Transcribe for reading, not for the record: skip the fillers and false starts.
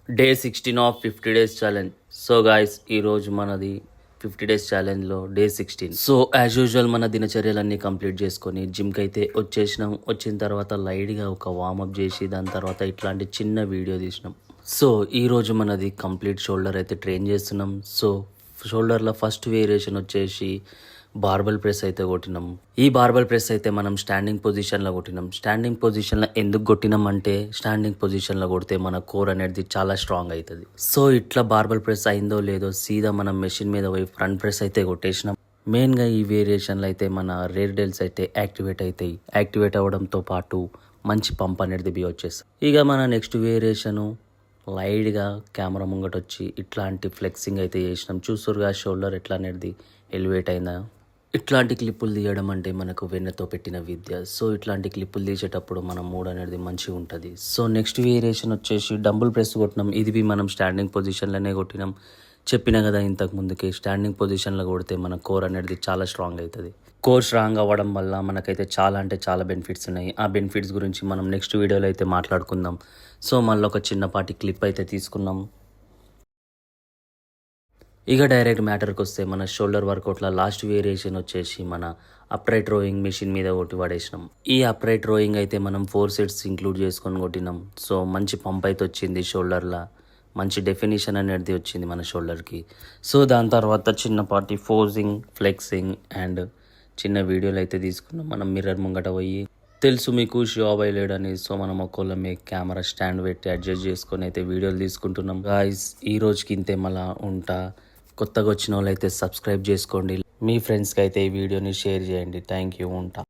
Day 16 of 50 days challenge. So guys ఈరోజు మనది 50 days ఛాలెంజ్లో డే 16. సో యాజ్ యూజువల్ మన దినచర్యలన్నీ కంప్లీట్ చేసుకొని జిమ్కి అయితే వచ్చేసినాం. వచ్చిన తర్వాత లైట్గా ఒక వార్మప్ చేసి దాని తర్వాత ఇట్లాంటి చిన్న వీడియో తీసినాం. సో ఈరోజు మనది కంప్లీట్ షోల్డర్ అయితే ట్రైన్ చేస్తున్నాం. సో షోల్డర్లో ఫస్ట్ వేరియేషన్ వచ్చేసి బార్బల్ ప్రెస్ అయితే కొట్టినాం. ఈ బార్బల్ ప్రెస్ అయితే మనం స్టాండింగ్ పొజిషన్లో కొట్టినాం. స్టాండింగ్ పొజిషన్లో ఎందుకు కొట్టినాం అంటే స్టాండింగ్ పొజిషన్లో కొడితే మన కోర్ అనేది చాలా స్ట్రాంగ్ అవుతుంది. సో ఇట్లా బార్బల్ ప్రెస్ అయిందో లేదో సీదా మనం మెషిన్ మీద పోయి ఫ్రంట్ ప్రెస్ అయితే కొట్టేసినాం. మెయిన్గా ఈ వేరియేషన్లో అయితే మన రేర్ డెల్స్ అయితే యాక్టివేట్ అవుతాయి. యాక్టివేట్ అవ్వడంతో పాటు మంచి పంప్ అనేది బి వచ్చేస్తుంది. ఇక మన నెక్స్ట్ వేరియేషను లైట్గా కెమెరా ముంగట వచ్చి ఇట్లాంటి ఫ్లెక్సింగ్ అయితే చేసినాం. చూస్తురుగా షోల్డర్ ఎట్లా అనేది ఎలివేట్ అయిందా. ఇట్లాంటి క్లిప్పులు తీయడం అంటే మనకు వెన్నతో పెట్టిన విద్య. సో ఇట్లాంటి క్లిప్పులు తీసేటప్పుడు మన మూడ్ అనేది మంచిగా ఉంటుంది. సో నెక్స్ట్ వేరియేషన్ వచ్చేసి డంబుల్ ప్రెస్ కొట్టినాం. ఇది మనం స్టాండింగ్ పొజిషన్లోనే కొట్టినాం. చెప్పిన కదా ఇంతకు ముందుకే స్టాండింగ్ పొజిషన్లో కొడితే మన కోర్ అనేది చాలా స్ట్రాంగ్ అవుతుంది. కోర్ స్ట్రాంగ్ అవ్వడం వల్ల మనకైతే చాలా అంటే చాలా బెనిఫిట్స్ ఉన్నాయి. ఆ బెనిఫిట్స్ గురించి మనం నెక్స్ట్ వీడియోలో అయితే మాట్లాడుకుందాం. సో మళ్ళీ ఒక చిన్నపాటి క్లిప్ అయితే తీసుకున్నాం. ఇక డైరెక్ట్ మ్యాటర్కి వస్తే మన షోల్డర్ వర్కౌట్లో లాస్ట్ వేరియేషన్ వచ్చేసి మన అప్రైట్ రోయింగ్ మెషిన్ మీద కొట్టి పడేసినాం. ఈ అప్రైట్ రోయింగ్ అయితే మనం 4 సెట్స్ ఇంక్లూడ్ చేసుకొని కొట్టినాం. సో మంచి పంప్ అయితే వచ్చింది షోల్డర్లో. మంచి డెఫినేషన్ అనేది వచ్చింది మన షోల్డర్కి. సో దాని తర్వాత చిన్నపాటి ఫోర్సింగ్, ఫ్లెక్సింగ్ అండ్ చిన్న వీడియోలు అయితే తీసుకున్నాం. మనం మిర్రర్ ముంగట పోయి తెలుసు మీకు షో అవ్వలేడని. సో మనం ఒక్కోళ్ళమే కెమెరా స్టాండ్ పెట్టి అడ్జస్ట్ చేసుకొని అయితే వీడియోలు తీసుకుంటున్నాం. గాయ్స్ ఈ రోజుకి ఇంతే, మళ్ళా ఉంటా. కొత్తగా వచ్చిన వాళ్ళు అయితే సబ్స్క్రైబ్ చేసుకోండి. మీ ఫ్రెండ్స్కి అయితే ఈ వీడియోని షేర్ చేయండి. Thank you. ఉంటా.